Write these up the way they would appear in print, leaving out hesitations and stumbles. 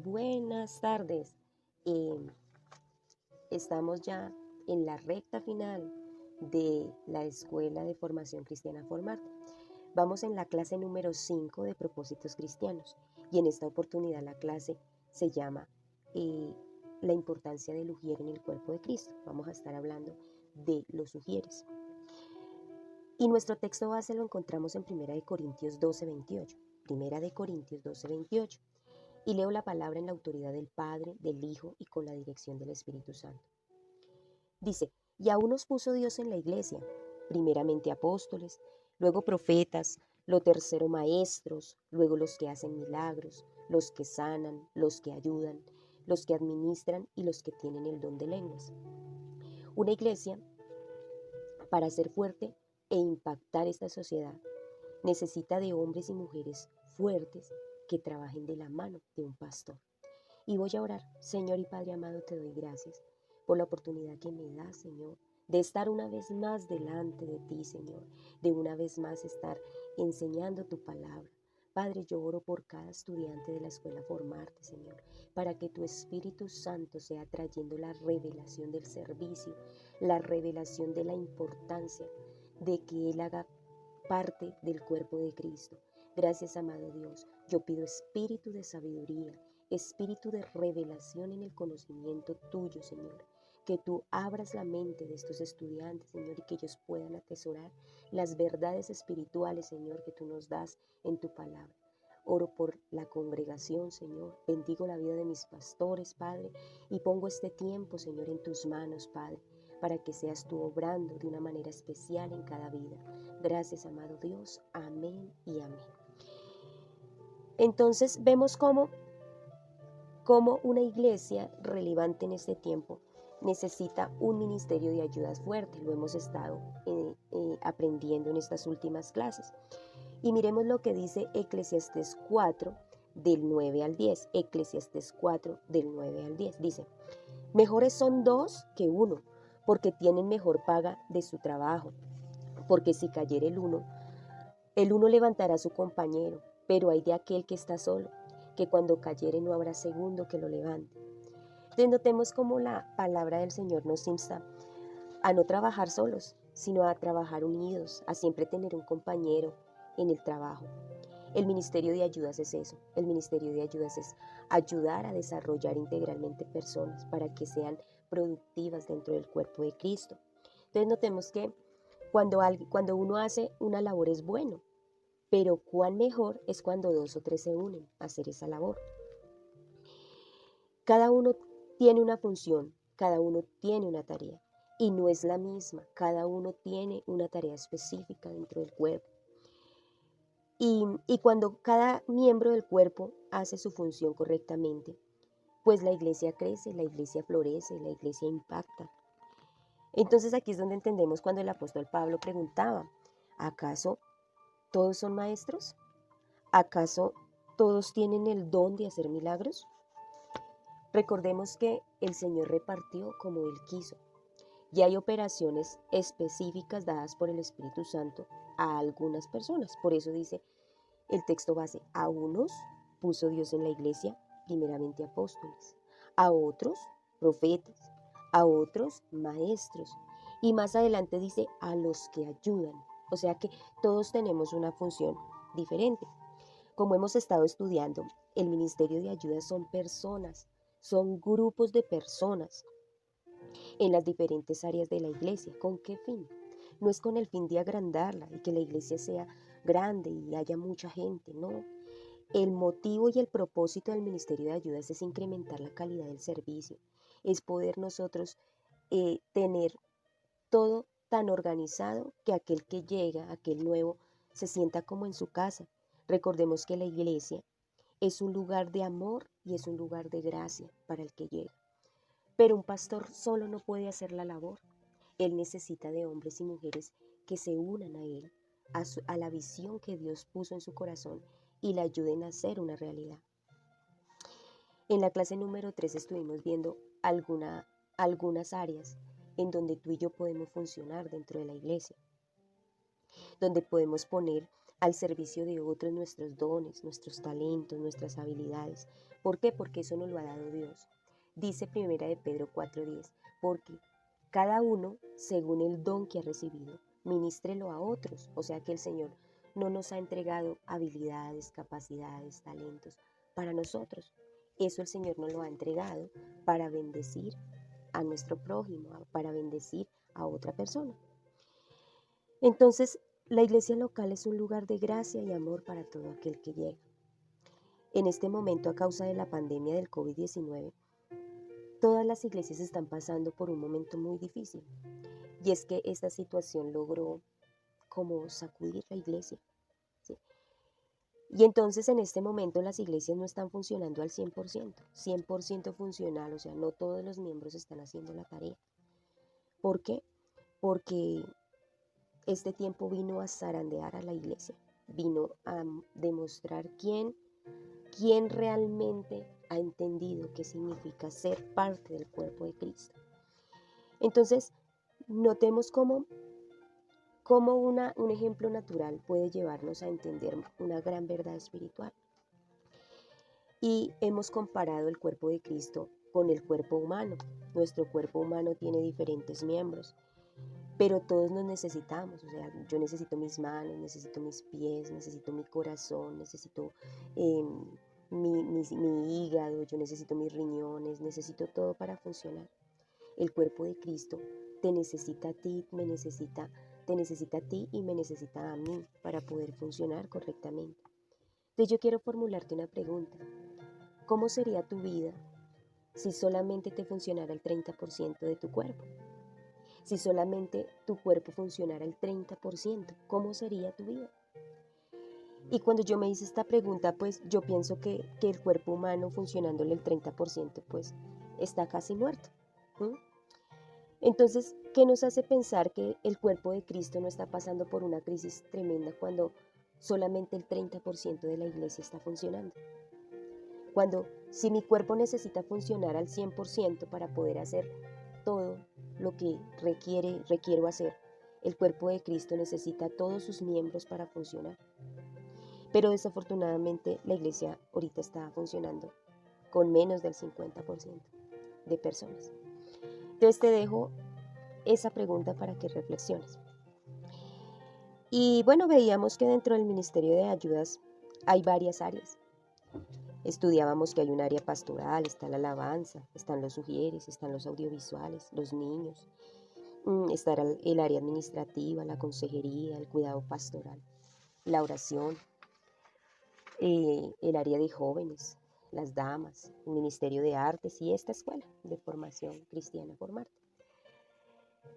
Buenas tardes. Eh, Estamos ya en la recta final de la Escuela de Formación Cristiana Formarte. Vamos en la clase número 5 de propósitos cristianos y en esta oportunidad la clase se llama eh, la importancia del ujier en el cuerpo de Cristo. Vamos a estar hablando de los ujieres. Y nuestro texto base lo encontramos en 1 Corintios 12:28. 1 Corintios 12:28. Y leo la palabra en la autoridad del Padre, del Hijo y con la dirección del Espíritu Santo. Dice, y a unos puso Dios en la iglesia, primeramente apóstoles, luego profetas, lo tercero maestros, luego los que hacen milagros, los que sanan, los que ayudan, los que administran y los que tienen el don de lenguas. Una iglesia, para ser fuerte e impactar esta sociedad, necesita de hombres y mujeres fuertes que trabajen de la mano de un pastor. Y voy a orar. Señor y Padre amado, te doy gracias por la oportunidad que me das, Señor, de estar una vez más delante de ti, Señor, de una vez más estar enseñando tu palabra. Padre, yo oro por cada estudiante de la escuela Formarte, Señor, para que tu Espíritu Santo sea trayendo la revelación del servicio, la revelación de la importancia de que Él haga parte del cuerpo de Cristo. Gracias, amado Dios. Yo pido espíritu de sabiduría, espíritu de revelación en el conocimiento tuyo, Señor. Que tú abras la mente de estos estudiantes, Señor, y que ellos puedan atesorar las verdades espirituales, Señor, que tú nos das en tu palabra. Oro por la congregación, Señor. Bendigo la vida de mis pastores, Padre, y pongo este tiempo, Señor, en tus manos, Padre, para que seas tú obrando de una manera especial en cada vida. Gracias, amado Dios. Amén y amén. Entonces vemos cómo una iglesia relevante en este tiempo necesita un ministerio de ayudas fuerte. Lo hemos estado aprendiendo en estas últimas clases. Y miremos lo que dice Eclesiastés 4, del 9 al 10. Eclesiastés 4, del 9 al 10. Dice, mejores son dos que uno, porque tienen mejor paga de su trabajo. Porque si cayere el uno levantará a su compañero, pero hay de aquel que está solo, que cuando cayere no habrá segundo que lo levante. Entonces notemos cómo la palabra del Señor nos insta a no trabajar solos, sino a trabajar unidos, a siempre tener un compañero en el trabajo. El ministerio de ayudas es eso. El ministerio de ayudas es ayudar a desarrollar integralmente personas para que sean productivas dentro del cuerpo de Cristo. Entonces notemos que cuando uno hace una labor es bueno, pero cuán mejor es cuando dos o tres se unen a hacer esa labor. Cada uno tiene una función, cada uno tiene una tarea y no es la misma, cada uno tiene una tarea específica dentro del cuerpo. Y cuando cada miembro del cuerpo hace su función correctamente, pues la iglesia crece, la iglesia florece, la iglesia impacta. Entonces aquí es donde entendemos cuando el apóstol Pablo preguntaba, ¿acaso todos son maestros? ¿Acaso todos tienen el don de hacer milagros? Recordemos que el Señor repartió como Él quiso y hay operaciones específicas dadas por el Espíritu Santo a algunas personas. Por eso dice el texto base, a unos puso Dios en la iglesia, primeramente apóstoles, a otros profetas, a otros maestros y más adelante dice a los que ayudan. O sea que todos tenemos una función diferente. Como hemos estado estudiando, el ministerio de ayuda son personas, son grupos de personas en las diferentes áreas de la iglesia. ¿Con qué fin? No es con el fin de agrandarla y que la iglesia sea grande y haya mucha gente, no. El motivo y el propósito del ministerio de ayudas es incrementar la calidad del servicio, es poder nosotros tener todo tan organizado que aquel que llega, aquel nuevo, se sienta como en su casa. Recordemos que la iglesia es un lugar de amor y es un lugar de gracia para el que llega. Pero un pastor solo no puede hacer la labor. Él necesita de hombres y mujeres que se unan a él, a la visión que Dios puso en su corazón y le ayuden a hacer una realidad. En la clase número 3 estuvimos viendo algunas áreas en donde tú y yo podemos funcionar dentro de la iglesia, donde podemos poner al servicio de otros nuestros dones, nuestros talentos, nuestras habilidades. ¿Por qué? Porque eso nos lo ha dado Dios. Dice Primera de Pedro 4:10, porque cada uno, según el don que ha recibido, ministrelo a otros. O sea que el Señor no nos ha entregado habilidades, capacidades, talentos para nosotros. Eso el Señor nos lo ha entregado para bendecir a nuestro prójimo, para bendecir a otra persona. Entonces, la iglesia local es un lugar de gracia y amor para todo aquel que llega. En este momento, a causa de la pandemia del COVID-19, todas las iglesias están pasando por un momento muy difícil. Y es que esta situación logró como sacudir la iglesia, ¿sí? Y entonces en este momento las iglesias no están funcionando al 100% funcional, o sea, no todos los miembros están haciendo la tarea. ¿Por qué? Porque este tiempo vino a zarandear a la iglesia, vino a demostrar quién realmente ha entendido qué significa ser parte del cuerpo de Cristo. Entonces, notemos cómo un ejemplo natural puede llevarnos a entender una gran verdad espiritual. Y hemos comparado el cuerpo de Cristo con el cuerpo humano. Nuestro cuerpo humano tiene diferentes miembros, pero todos nos necesitamos. O sea, yo necesito mis manos, necesito mis pies, necesito mi corazón, necesito mi hígado, yo necesito mis riñones, necesito todo para funcionar. El cuerpo de Cristo te necesita a ti, te necesita a ti y me necesita a mí para poder funcionar correctamente. Entonces yo quiero formularte una pregunta. ¿Cómo sería tu vida si solamente te funcionara el 30% de tu cuerpo? Si solamente tu cuerpo funcionara el 30%, ¿cómo sería tu vida? Y cuando yo me hice esta pregunta, pues yo pienso que el cuerpo humano funcionándole el 30%, pues está casi muerto. ¿Mm? Entonces, ¿qué nos hace pensar que el cuerpo de Cristo no está pasando por una crisis tremenda cuando solamente el 30% de la iglesia está funcionando? Cuando si mi cuerpo necesita funcionar al 100% para poder hacer todo lo que requiero hacer, el cuerpo de Cristo necesita a todos sus miembros para funcionar. Pero desafortunadamente la iglesia ahorita está funcionando con menos del 50% de personas. Entonces te dejo esa pregunta para que reflexiones. Y bueno, veíamos que dentro del Ministerio de Ayudas hay varias áreas. Estudiábamos que hay un área pastoral, está la alabanza, están los sugieres, están los audiovisuales, los niños, está el área administrativa, la consejería, el cuidado pastoral, la oración, el área de jóvenes, las damas, el Ministerio de Artes y esta escuela de formación cristiana Formarte.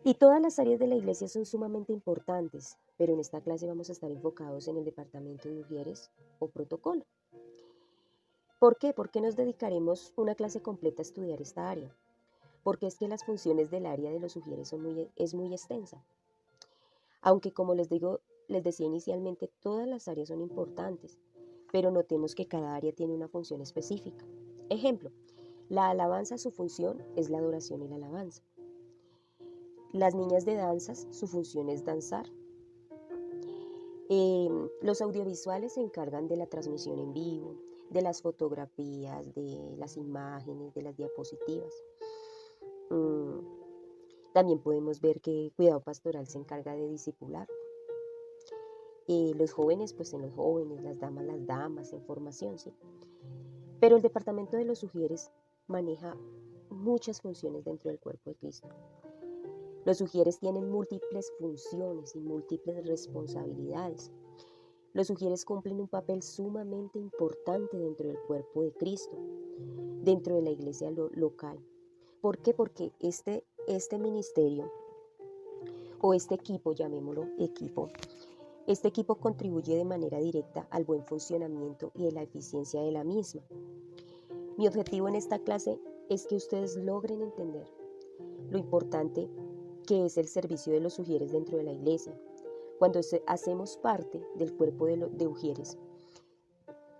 Y todas las áreas de la iglesia son sumamente importantes, pero en esta clase vamos a estar enfocados en el departamento de ujieres o protocolo. ¿Por qué? ¿Por qué nos dedicaremos una clase completa a estudiar esta área? Porque es que las funciones del área de los ujieres es muy extensa. Aunque como les decía inicialmente, todas las áreas son importantes, pero notemos que cada área tiene una función específica. Ejemplo, la alabanza, su función es la adoración y la alabanza. Las niñas de danzas, su función es danzar. Los audiovisuales se encargan de la transmisión en vivo, de las fotografías, de las imágenes, de las diapositivas. También podemos ver que Cuidado Pastoral se encarga de discipular. Los jóvenes, pues en los jóvenes, las damas, en formación, ¿sí? Pero el departamento de los sugieres maneja muchas funciones dentro del cuerpo de Cristo. Los sugieres tienen múltiples funciones y múltiples responsabilidades. Los sugieres cumplen un papel sumamente importante dentro del cuerpo de Cristo, dentro de la iglesia local. ¿Por qué? Porque este ministerio o este equipo, llamémoslo equipo, este equipo contribuye de manera directa al buen funcionamiento y a la eficiencia de la misma. Mi objetivo en esta clase es que ustedes logren entender lo importante que es el servicio de los ujieres dentro de la iglesia. Cuando hacemos parte del cuerpo de ujieres,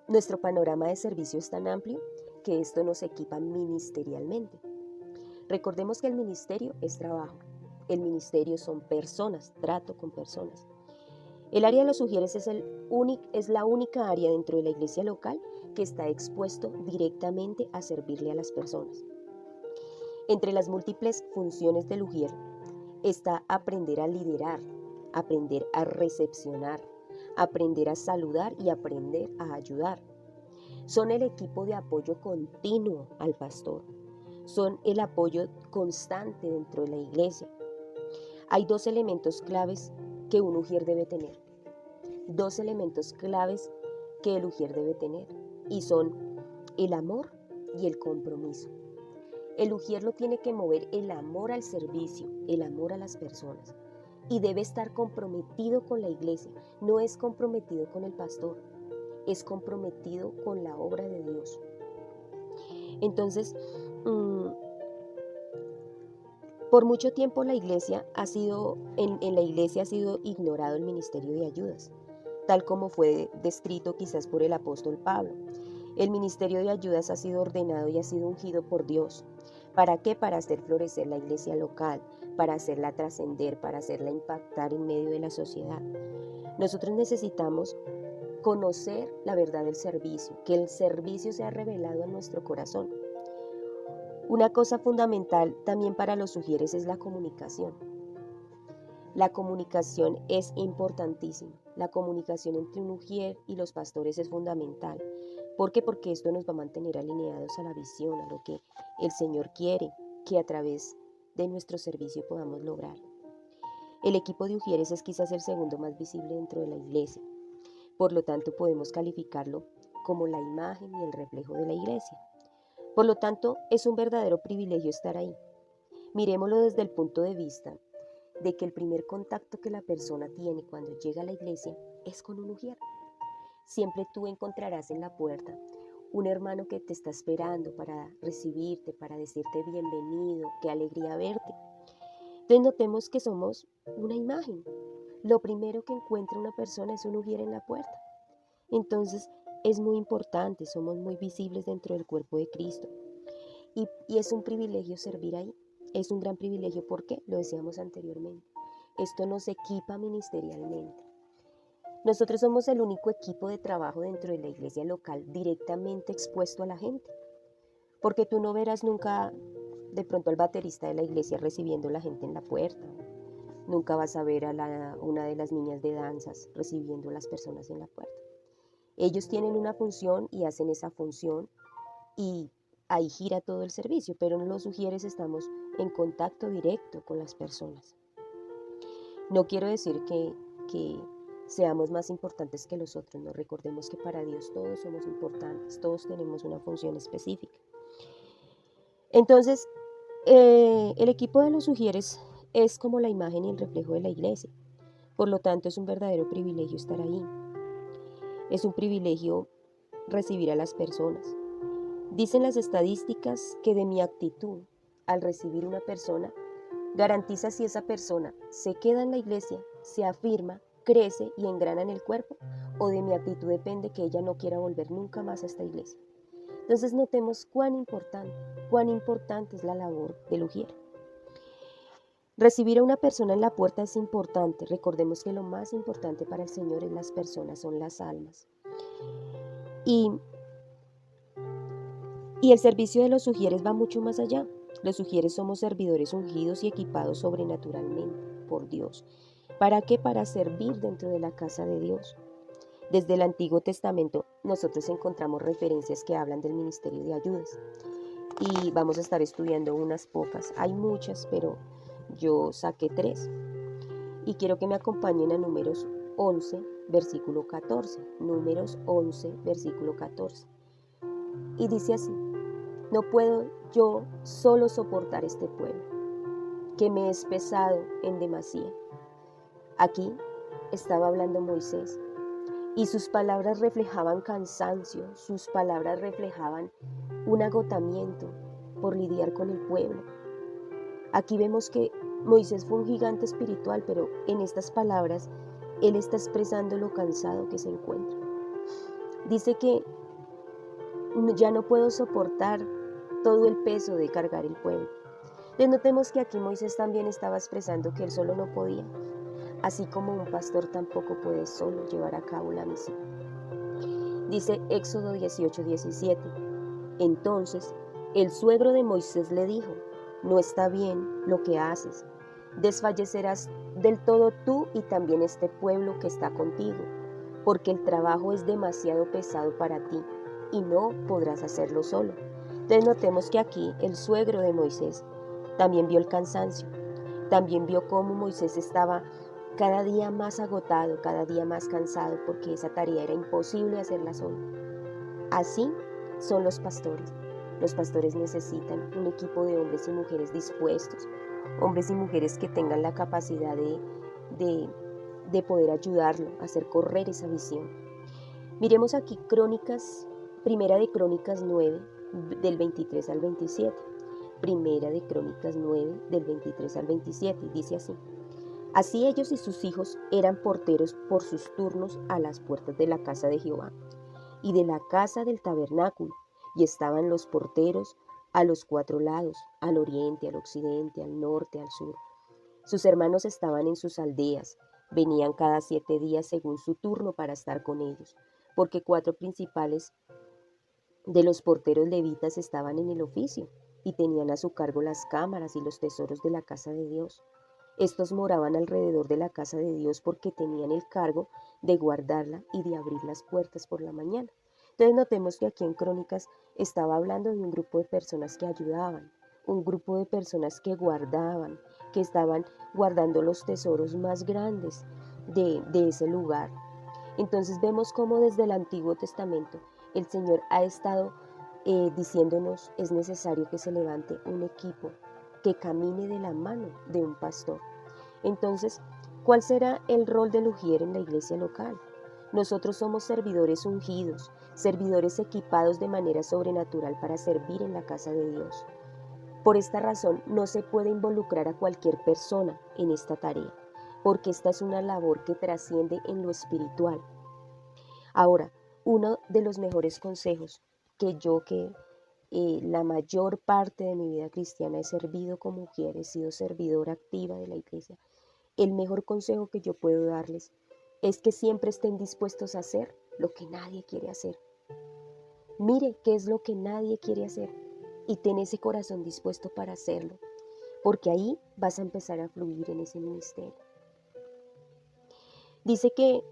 nuestro panorama de servicio es tan amplio que esto nos equipa ministerialmente. Recordemos que el ministerio es trabajo, el ministerio son personas, trato con personas. El área de los ujieres es la única área dentro de la iglesia local que está expuesto directamente a servirle a las personas. Entre las múltiples funciones del ujier está aprender a liderar, aprender a recepcionar, aprender a saludar y aprender a ayudar. Son el equipo de apoyo continuo al pastor. Son el apoyo constante dentro de la iglesia. Hay dos elementos claves que un ujier debe tener. Dos elementos claves que el ujier debe tener. Y son el amor y el compromiso. El ujier lo tiene que mover el amor al servicio, el amor a las personas. Y debe estar comprometido con la iglesia. No es comprometido con el pastor, es comprometido con la obra de Dios. Entonces, por mucho tiempo en la iglesia ha sido ignorado el ministerio de ayudas, tal como fue descrito quizás por el apóstol Pablo. El ministerio de ayudas ha sido ordenado y ha sido ungido por Dios. ¿Para qué? Para hacer florecer la iglesia local, para hacerla trascender, para hacerla impactar en medio de la sociedad. Nosotros necesitamos conocer la verdad del servicio, que el servicio sea revelado en nuestro corazón. Una cosa fundamental también para los ujieres es la comunicación. La comunicación es importantísima. La comunicación entre un ujier y los pastores es fundamental. ¿Por qué? Porque esto nos va a mantener alineados a la visión, a lo que el Señor quiere que a través de nuestro servicio podamos lograr. El equipo de ujieres es quizás el segundo más visible dentro de la iglesia. Por lo tanto, podemos calificarlo como la imagen y el reflejo de la iglesia. Por lo tanto, es un verdadero privilegio estar ahí. Miremoslo desde el punto de vista de que el primer contacto que la persona tiene cuando llega a la iglesia es con un ujier. Siempre tú encontrarás en la puerta un hermano que te está esperando para recibirte, para decirte bienvenido, qué alegría verte. Entonces notemos que somos una imagen. Lo primero que encuentra una persona es un ujier en la puerta. Entonces es muy importante, somos muy visibles dentro del cuerpo de Cristo. Y es un privilegio servir ahí. Es un gran privilegio porque, lo decíamos anteriormente, esto nos equipa ministerialmente. Nosotros somos el único equipo de trabajo dentro de la iglesia local directamente expuesto a la gente, porque tú no verás nunca de pronto al baterista de la iglesia recibiendo a la gente en la puerta, nunca vas a ver a una de las niñas de danzas recibiendo a las personas en la puerta. Ellos tienen una función y hacen esa función y ahí gira todo el servicio, pero los ujieres estamos en contacto directo con las personas. No quiero decir que seamos más importantes que los otros, no, recordemos que para Dios todos somos importantes, todos tenemos una función específica. Entonces, el equipo de los ujieres es como la imagen y el reflejo de la iglesia, por lo tanto es un verdadero privilegio estar ahí, es un privilegio recibir a las personas. Dicen las estadísticas que de mi actitud al recibir una persona garantiza si esa persona se queda en la iglesia, se afirma, crece y engrana en el cuerpo, o de mi actitud depende que ella no quiera volver nunca más a esta iglesia. Entonces notemos cuán importante es la labor del ujier. Recibir a una persona en la puerta es importante. Recordemos que lo más importante para el Señor en las personas son las almas. Y el servicio de los ujieres va mucho más allá. Los ujieres somos servidores ungidos y equipados sobrenaturalmente por Dios. ¿Para qué? Para servir dentro de la casa de Dios. Desde el Antiguo Testamento nosotros encontramos referencias que hablan del ministerio de ayudas. Y vamos a estar estudiando unas pocas. Hay muchas, pero yo saqué 3. Y quiero que me acompañen a Números 11, versículo 14. Números 11, versículo 14. Y dice así: no puedo yo solo soportar este pueblo, que me es pesado en demasía. Aquí estaba hablando Moisés, y sus palabras reflejaban cansancio, sus palabras reflejaban un agotamiento por lidiar con el pueblo. Aquí vemos que Moisés fue un gigante espiritual, pero en estas palabras él está expresando lo cansado que se encuentra. Dice que ya no puedo soportar todo el peso de cargar el pueblo. Entonces notemos que aquí Moisés también estaba expresando que él solo no podía. así como un pastor tampoco puede solo llevar a cabo la misión. Dice Éxodo 18:17. Entonces el suegro de Moisés le dijo: no está bien lo que haces. Desfallecerás del todo tú y también este pueblo que está contigo, porque el trabajo es demasiado pesado para ti y no podrás hacerlo solo. Entonces notemos que aquí el suegro de Moisés también vio el cansancio, también vio cómo Moisés estaba cada día más agotado, cada día más cansado, porque esa tarea era imposible hacerla solo. Así son los pastores. Los pastores necesitan un equipo de hombres y mujeres dispuestos, hombres y mujeres que tengan la capacidad de poder ayudarlo a hacer correr esa visión. Miremos aquí Primera de Crónicas 9, del 23 al 27. Primera de Crónicas 9, del 23 al 27, dice así: así ellos y sus hijos eran porteros por sus turnos a las puertas de la casa de Jehová y de la casa del tabernáculo, y estaban los porteros a los 4 lados, al oriente, al occidente, al norte, al sur. Sus hermanos estaban en sus aldeas, venían cada 7 días según su turno para estar con ellos, porque 4 principales de los porteros levitas estaban en el oficio y tenían a su cargo las cámaras y los tesoros de la casa de Dios. Estos moraban alrededor de la casa de Dios porque tenían el cargo de guardarla y de abrir las puertas por la mañana. Entonces notemos que aquí en Crónicas estaba hablando de un grupo de personas que ayudaban, un grupo de personas que guardaban, que estaban guardando los tesoros más grandes de ese lugar. Entonces vemos cómo desde el Antiguo Testamento el Señor ha estado diciéndonos: es necesario que se levante un equipo que camine de la mano de un pastor. Entonces, ¿cuál será el rol del ujier en la iglesia local? Nosotros somos servidores ungidos, servidores equipados de manera sobrenatural para servir en la casa de Dios. Por esta razón, no se puede involucrar a cualquier persona en esta tarea, porque esta es una labor que trasciende en lo espiritual. Ahora, uno de los mejores consejos que la mayor parte de mi vida cristiana he servido como mujer, he sido servidora activa de la iglesia, el mejor consejo que yo puedo darles es que siempre estén dispuestos a hacer lo que nadie quiere hacer. Mire qué es lo que nadie quiere hacer y ten ese corazón dispuesto para hacerlo, porque ahí vas a empezar a fluir en ese ministerio. Dice que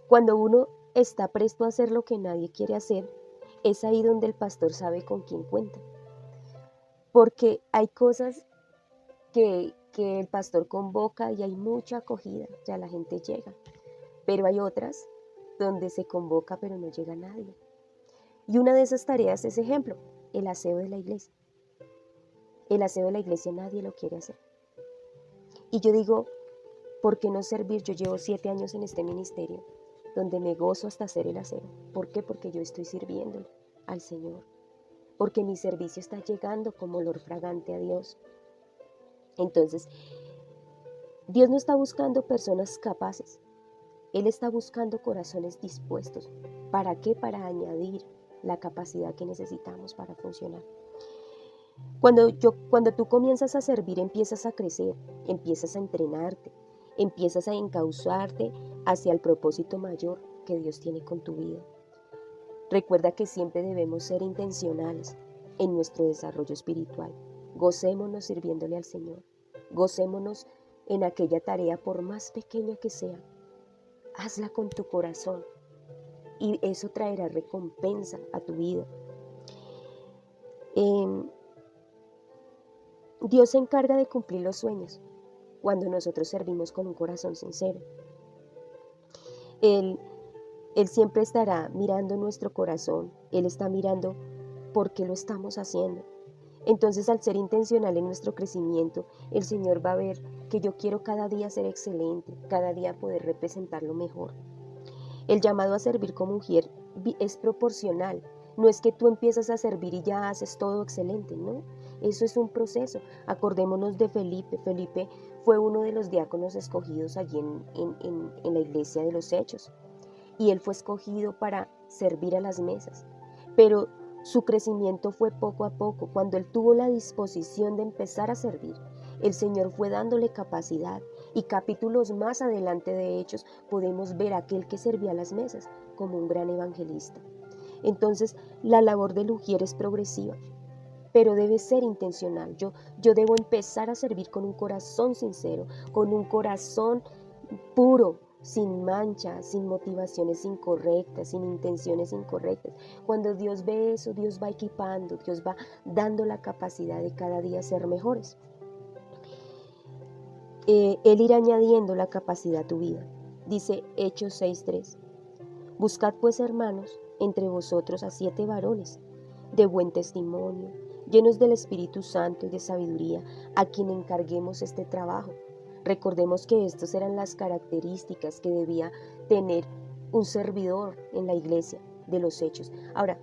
cuando uno está presto a hacer lo que nadie quiere hacer, es ahí donde el pastor sabe con quién cuenta. Porque hay cosas que el pastor convoca y hay mucha acogida, ya la gente llega. Pero hay otras donde se convoca pero no llega nadie. Y una de esas tareas es, ejemplo, el aseo de la iglesia. El aseo de la iglesia nadie lo quiere hacer. Y yo digo, ¿por qué no servir? Yo llevo 7 años en este ministerio, donde me gozo hasta hacer el aseo. ¿Por qué? Porque yo estoy sirviendo al Señor. Porque mi servicio está llegando como olor fragante a Dios. Entonces, Dios no está buscando personas capaces. Él está buscando corazones dispuestos. ¿Para qué? Para añadir la capacidad que necesitamos para funcionar. Cuando tú comienzas a servir, empiezas a crecer, empiezas a entrenarte, empiezas a encauzarte hacia el propósito mayor que Dios tiene con tu vida. Recuerda que siempre debemos ser intencionales en nuestro desarrollo espiritual. Gocémonos sirviéndole al Señor. Gocémonos en aquella tarea, por más pequeña que sea. Hazla con tu corazón y eso traerá recompensa a tu vida. Dios se encarga de cumplir los sueños cuando nosotros servimos con un corazón sincero. Él siempre estará mirando nuestro corazón. Él está mirando por qué lo estamos haciendo. Entonces, al ser intencional en nuestro crecimiento, el Señor va a ver que yo quiero cada día ser excelente, cada día poder representarlo mejor. El llamado a servir como mujer es proporcional. No es que tú empiezas a servir y ya haces todo excelente, ¿no? Eso es un proceso. Acordémonos de Felipe. Felipe fue uno de los diáconos escogidos allí en la iglesia de los Hechos. Y él fue escogido para servir a las mesas. Pero su crecimiento fue poco a poco. Cuando él tuvo la disposición de empezar a servir, el Señor fue dándole capacidad Y capítulos más adelante de Hechos podemos ver a aquel que servía a las mesas como un gran evangelista. Entonces, la labor del ujier es progresiva, pero debe ser intencional. Yo debo empezar a servir con un corazón sincero, con un corazón puro, sin mancha, sin motivaciones incorrectas, sin intenciones incorrectas. Cuando Dios ve eso, Dios va equipando, Dios va dando la capacidad de cada día ser mejores. Él irá añadiendo la capacidad a tu vida. Dice Hechos 6:3. Buscad pues, hermanos, entre vosotros a 7 varones de buen testimonio, llenos del Espíritu Santo y de sabiduría, a quien encarguemos este trabajo. Recordemos que estas eran las características que debía tener un servidor en la iglesia de los Hechos. Ahora,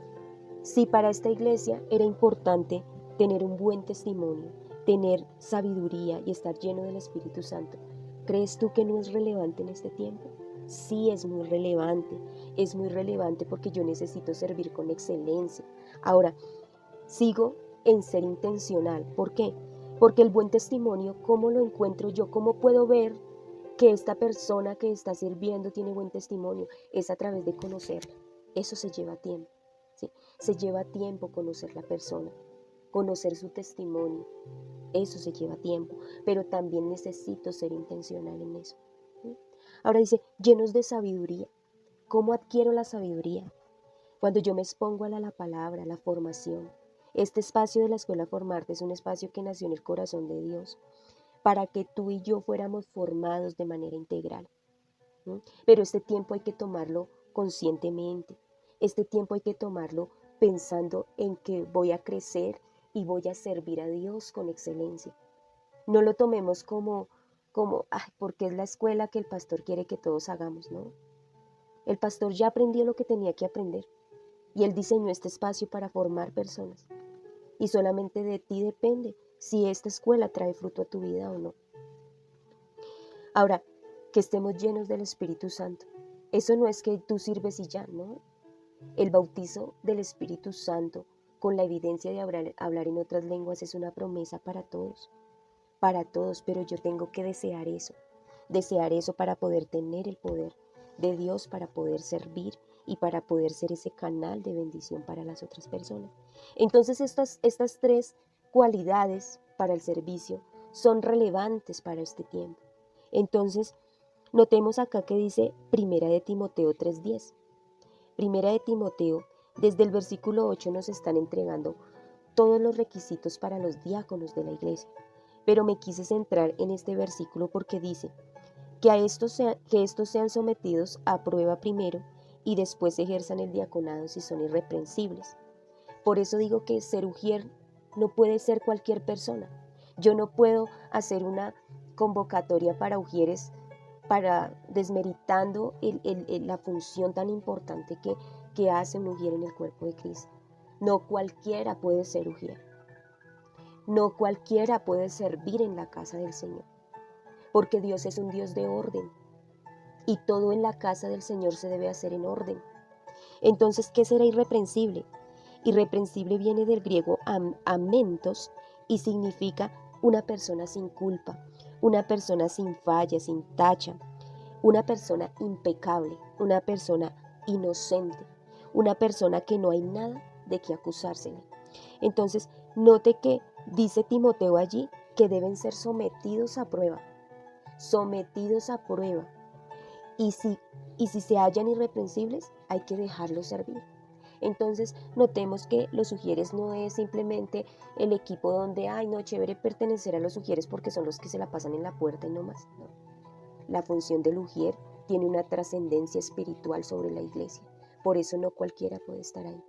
si para esta iglesia era importante tener un buen testimonio, tener sabiduría y estar lleno del Espíritu Santo, ¿crees tú que no es relevante en este tiempo? Sí, es muy relevante porque yo necesito servir con excelencia. Ahora, sigo en ser intencional. ¿Por qué? Porque el buen testimonio, ¿cómo lo encuentro yo? ¿Cómo puedo ver que esta persona que está sirviendo tiene buen testimonio? Es a través de conocerla. Eso se lleva tiempo, ¿sí? Se lleva tiempo conocer la persona, conocer su testimonio. Eso se lleva tiempo, pero también necesito ser intencional en eso. ¿Sí? Ahora dice, llenos de sabiduría. ¿Cómo adquiero la sabiduría? Cuando yo me expongo a la palabra, a la formación. Este espacio de la Escuela Formarte es un espacio que nació en el corazón de Dios para que tú y yo fuéramos formados de manera integral. ¿Sí? Pero este tiempo hay que tomarlo conscientemente. Este tiempo hay que tomarlo pensando en que voy a crecer y voy a servir a Dios con excelencia. No lo tomemos como porque es la escuela que el pastor quiere que todos hagamos, ¿no? El pastor ya aprendió lo que tenía que aprender y él diseñó este espacio para formar personas. Y solamente de ti depende si esta escuela trae fruto a tu vida o no. Ahora, que estemos llenos del Espíritu Santo. Eso no es que tú sirves y ya, ¿no? El bautizo del Espíritu Santo con la evidencia de hablar en otras lenguas es una promesa para todos, pero yo tengo que desear eso para poder tener el poder de Dios, para poder servir y para poder ser ese canal de bendición para las otras personas. Entonces estas 3 cualidades para el servicio son relevantes para este tiempo. Entonces, notemos acá que dice Primera de Timoteo 3:10. Primera de Timoteo, desde el versículo 8 nos están entregando todos los requisitos para los diáconos de la iglesia. Pero me quise centrar en este versículo porque dice que estos sean sometidos a prueba primero y después ejerzan el diaconado si son irreprensibles. Por eso digo que ser ujier no puede ser cualquier persona. Yo no puedo hacer una convocatoria para ujieres para desmeritando la función tan importante que hace un ujier en el cuerpo de Cristo. No cualquiera puede ser ujier. No cualquiera puede servir en la casa del Señor, porque Dios es un Dios de orden y todo en la casa del Señor se debe hacer en orden. Entonces, ¿qué será irreprensible? Irreprensible viene del griego amentos y significa una persona sin culpa, una persona sin falla, sin tacha, una persona impecable, una persona inocente, una persona que no hay nada de qué acusársele. Entonces, note que dice Timoteo allí que deben ser sometidos a prueba. Y si se hallan irreprensibles, hay que dejarlos servir. Entonces, notemos que los ujieres no es simplemente el equipo donde, no, chévere pertenecer a los ujieres porque son los que se la pasan en la puerta y no más. No. La función del ujier tiene una trascendencia espiritual sobre la iglesia. Por eso no cualquiera puede estar ahí.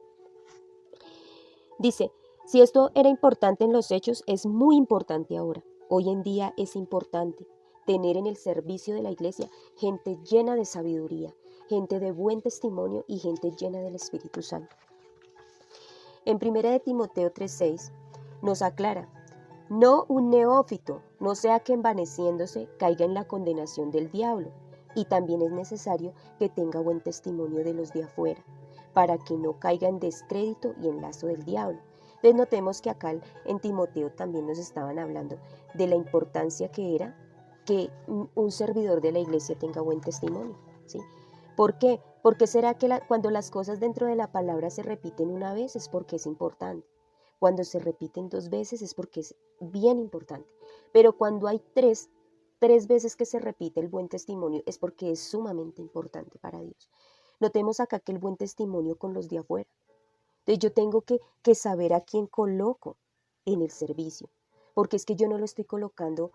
Dice, si esto era importante en los hechos, es muy importante ahora. Hoy en día es importante tener en el servicio de la iglesia gente llena de sabiduría, gente de buen testimonio y gente llena del Espíritu Santo. En 1 de Timoteo 3:6 nos aclara, no un neófito, no sea que envaneciéndose caiga en la condenación del diablo, y también es necesario que tenga buen testimonio de los de afuera, para que no caiga en descrédito y en lazo del diablo. Entonces notemos que acá en Timoteo también nos estaban hablando de la importancia que era que un servidor de la iglesia tenga buen testimonio, ¿sí? ¿Por qué? Porque será que cuando las cosas dentro de la palabra se repiten una vez es porque es importante. Cuando se repiten 2 veces es porque es bien importante. Pero cuando hay tres veces que se repite el buen testimonio es porque es sumamente importante para Dios. Notemos acá que el buen testimonio con los de afuera. Entonces yo tengo que saber a quién coloco en el servicio. Porque es que yo no lo estoy colocando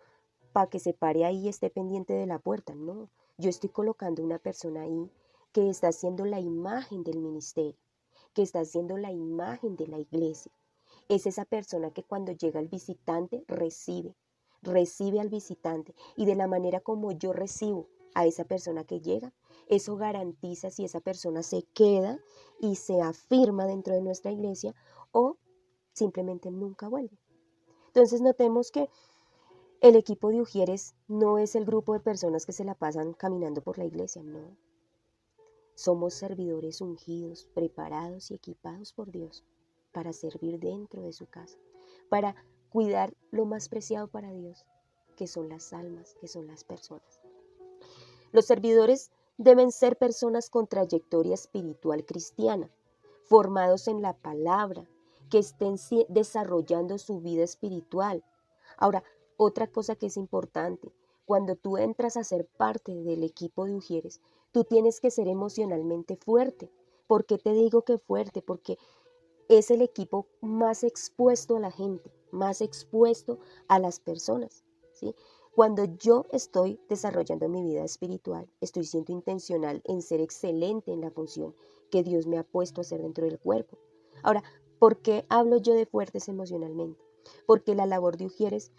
para que se pare ahí y esté pendiente de la puerta. No, yo estoy colocando una persona ahí que está haciendo la imagen del ministerio, que está haciendo la imagen de la iglesia. Es esa persona que cuando llega el visitante recibe al visitante. Y de la manera como yo recibo a esa persona que llega, eso garantiza si esa persona se queda y se afirma dentro de nuestra iglesia o simplemente nunca vuelve. Entonces notemos que el equipo de Ujieres no es el grupo de personas que se la pasan caminando por la iglesia, no. Somos servidores ungidos, preparados y equipados por Dios para servir dentro de su casa, para cuidar lo más preciado para Dios, que son las almas, que son las personas. Los servidores deben ser personas con trayectoria espiritual cristiana, formados en la palabra, que estén desarrollando su vida espiritual. Ahora, otra cosa que es importante, cuando tú entras a ser parte del equipo de Ujieres, tú tienes que ser emocionalmente fuerte. ¿Por qué te digo que fuerte? Porque es el equipo más expuesto a la gente, más expuesto a las personas, ¿sí? Cuando yo estoy desarrollando mi vida espiritual, estoy siendo intencional en ser excelente en la función que Dios me ha puesto a hacer dentro del cuerpo. Ahora, ¿por qué hablo yo de fuertes emocionalmente? Porque la labor de Ujieres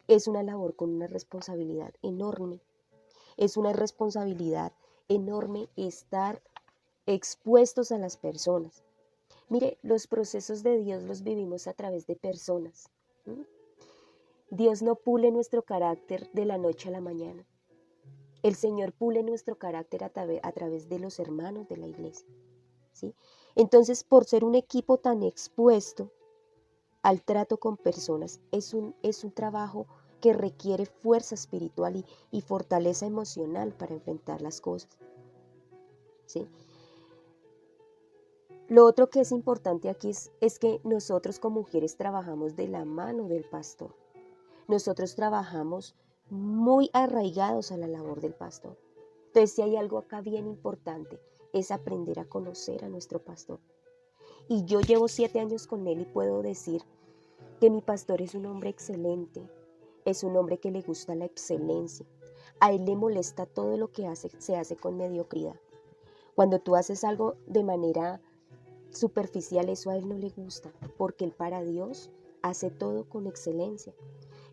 es una labor con una responsabilidad enorme. Es una responsabilidad enorme estar expuestos a las personas. Mire, los procesos de Dios los vivimos a través de personas. ¿Sí? Dios no pule nuestro carácter de la noche a la mañana. El Señor pule nuestro carácter a través de los hermanos de la iglesia. ¿Sí? Entonces, por ser un equipo tan expuesto al trato con personas, es un trabajo que requiere fuerza espiritual y fortaleza emocional para enfrentar las cosas. ¿Sí? Lo otro que es importante aquí es que nosotros como mujeres trabajamos de la mano del pastor. Nosotros trabajamos muy arraigados a la labor del pastor. Entonces, si hay algo acá bien importante, es aprender a conocer a nuestro pastor. Y yo llevo 7 años con él y puedo decir que mi pastor es un hombre excelente, es un hombre que le gusta la excelencia. A él le molesta todo lo que se hace con mediocridad. Cuando tú haces algo de manera superficial, eso a él no le gusta, porque él para Dios hace todo con excelencia.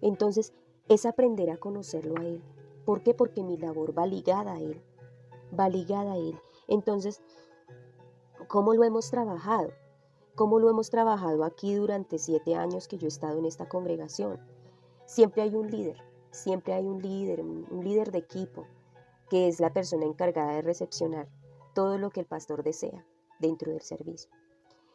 Entonces, es aprender a conocerlo a él. ¿Por qué? Porque mi labor va ligada a él, va ligada a él. Entonces, ¿cómo lo hemos trabajado? ¿Cómo lo hemos trabajado aquí durante 7 años que yo he estado en esta congregación? Siempre hay un líder, un líder de equipo, que es la persona encargada de recepcionar todo lo que el pastor desea dentro del servicio.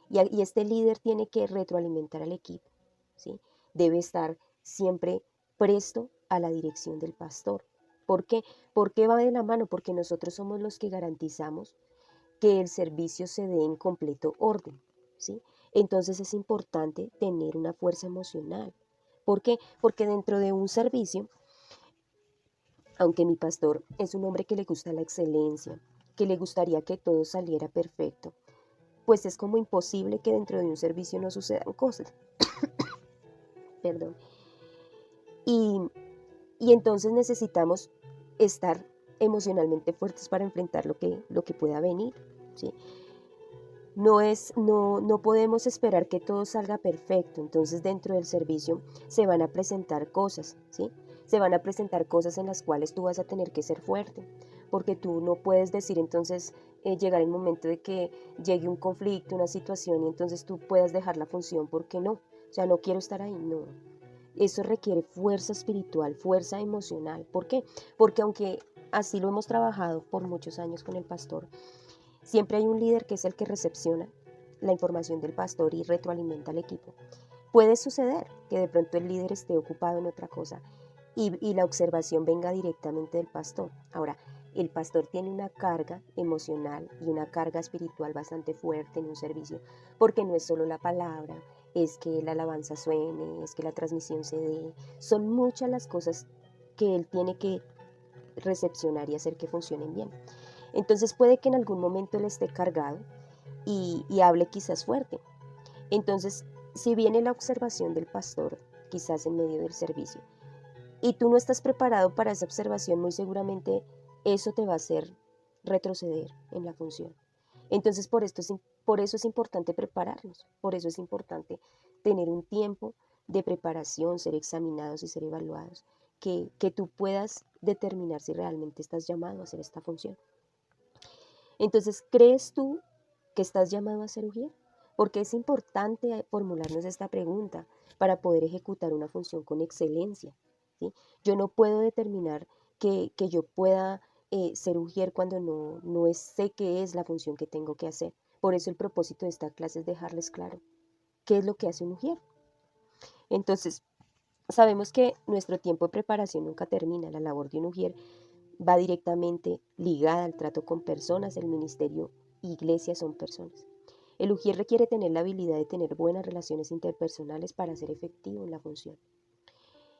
Y este líder tiene que retroalimentar al equipo, ¿sí? Debe estar siempre presto a la dirección del pastor. ¿Por qué? ¿Por qué va de la mano? Porque nosotros somos los que garantizamos que el servicio se dé en completo orden, ¿sí? Entonces es importante tener una fuerza emocional. ¿Por qué? Porque dentro de un servicio, aunque mi pastor es un hombre que le gusta la excelencia, que le gustaría que todo saliera perfecto, pues es como imposible que dentro de un servicio no sucedan cosas. Perdón. Y, y entonces necesitamos estar emocionalmente fuertes para enfrentar lo que pueda venir, ¿sí? No podemos esperar que todo salga perfecto. Entonces dentro del servicio se van a presentar cosas, ¿sí? Se van a presentar cosas en las cuales tú vas a tener que ser fuerte, porque tú no puedes decir entonces llegar el momento de que llegue un conflicto, una situación y entonces tú puedas dejar la función porque no, o sea, no quiero estar ahí, no. Eso requiere fuerza espiritual, fuerza emocional. ¿Por qué? Porque aunque así lo hemos trabajado por muchos años con el pastor, siempre hay un líder que es el que recepciona la información del pastor y retroalimenta al equipo. Puede suceder que de pronto el líder esté ocupado en otra cosa y la observación venga directamente del pastor. Ahora, el pastor tiene una carga emocional y una carga espiritual bastante fuerte en un servicio, porque no es solo la palabra, es que la alabanza suene, es que la transmisión se dé, son muchas las cosas que él tiene que recepcionar y hacer que funcionen bien. Entonces puede que en algún momento él esté cargado y hable quizás fuerte. Entonces, si viene la observación del pastor, quizás en medio del servicio, y tú no estás preparado para esa observación, muy seguramente eso te va a hacer retroceder en la función. Entonces, por eso es importante prepararnos, por eso es importante tener un tiempo de preparación, ser examinados y ser evaluados, que tú puedas determinar si realmente estás llamado a hacer esta función. Entonces, ¿crees tú que estás llamado a ser ujier? Porque es importante formularnos esta pregunta para poder ejecutar una función con excelencia, ¿sí? Yo no puedo determinar que yo pueda ser ujier cuando no sé qué es la función que tengo que hacer. Por eso el propósito de esta clase es dejarles claro qué es lo que hace un ujier. Entonces, sabemos que nuestro tiempo de preparación nunca termina. La labor de un ujier va directamente ligada al trato con personas. El ministerio iglesia son personas. El ujier requiere tener la habilidad de tener buenas relaciones interpersonales para ser efectivo en la función.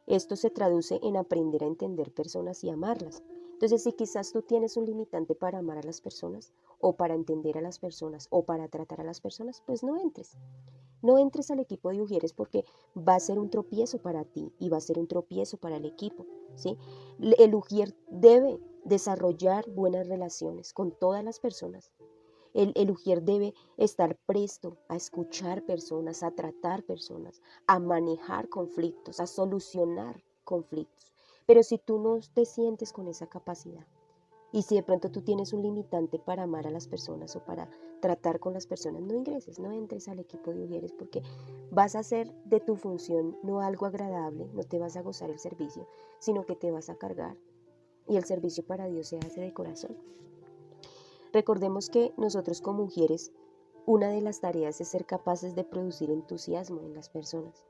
Esto se traduce en aprender a entender personas y amarlas. Entonces, si quizás tú tienes un limitante para amar a las personas, o para entender a las personas, o para tratar a las personas, pues no entres. No entres al equipo de ujieres porque va a ser un tropiezo para ti y va a ser un tropiezo para el equipo, ¿sí? El ujier debe desarrollar buenas relaciones con todas las personas. El ujier debe estar presto a escuchar personas, a tratar personas, a manejar conflictos, a solucionar conflictos. Pero si tú no te sientes con esa capacidad, y si de pronto tú tienes un limitante para amar a las personas o para tratar con las personas, no ingreses, no entres al equipo de ujieres porque vas a hacer de tu función no algo agradable, no te vas a gozar el servicio, sino que te vas a cargar. Y el servicio para Dios se hace de corazón. Recordemos que nosotros como mujeres, una de las tareas es ser capaces de producir entusiasmo en las personas,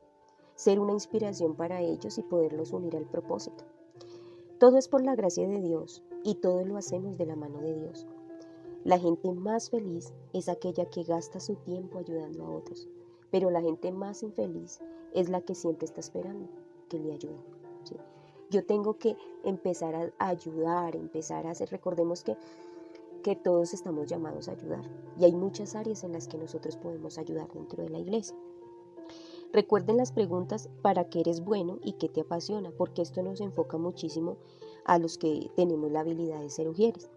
ser una inspiración para ellos y poderlos unir al propósito. Todo es por la gracia de Dios y todo lo hacemos de la mano de Dios. La gente más feliz es aquella que gasta su tiempo ayudando a otros, pero la gente más infeliz es la que siempre está esperando que le ayuden, ¿sí? Yo tengo que empezar a ayudar, empezar a hacer, recordemos que todos estamos llamados a ayudar y hay muchas áreas en las que nosotros podemos ayudar dentro de la iglesia. Recuerden las preguntas para qué eres bueno y qué te apasiona, porque esto nos enfoca muchísimo a los que tenemos la habilidad de ser ujieres.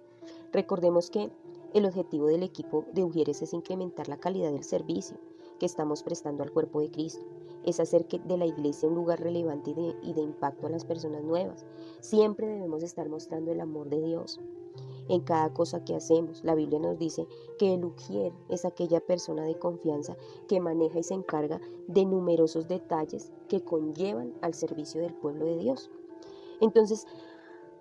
Recordemos que el objetivo del equipo de ujieres es incrementar la calidad del servicio que estamos prestando al cuerpo de Cristo. Es hacer de la iglesia un lugar relevante y de impacto a las personas nuevas. Siempre debemos estar mostrando el amor de Dios en cada cosa que hacemos. La Biblia nos dice que el ujier es aquella persona de confianza que maneja y se encarga de numerosos detalles que conllevan al servicio del pueblo de Dios. Entonces,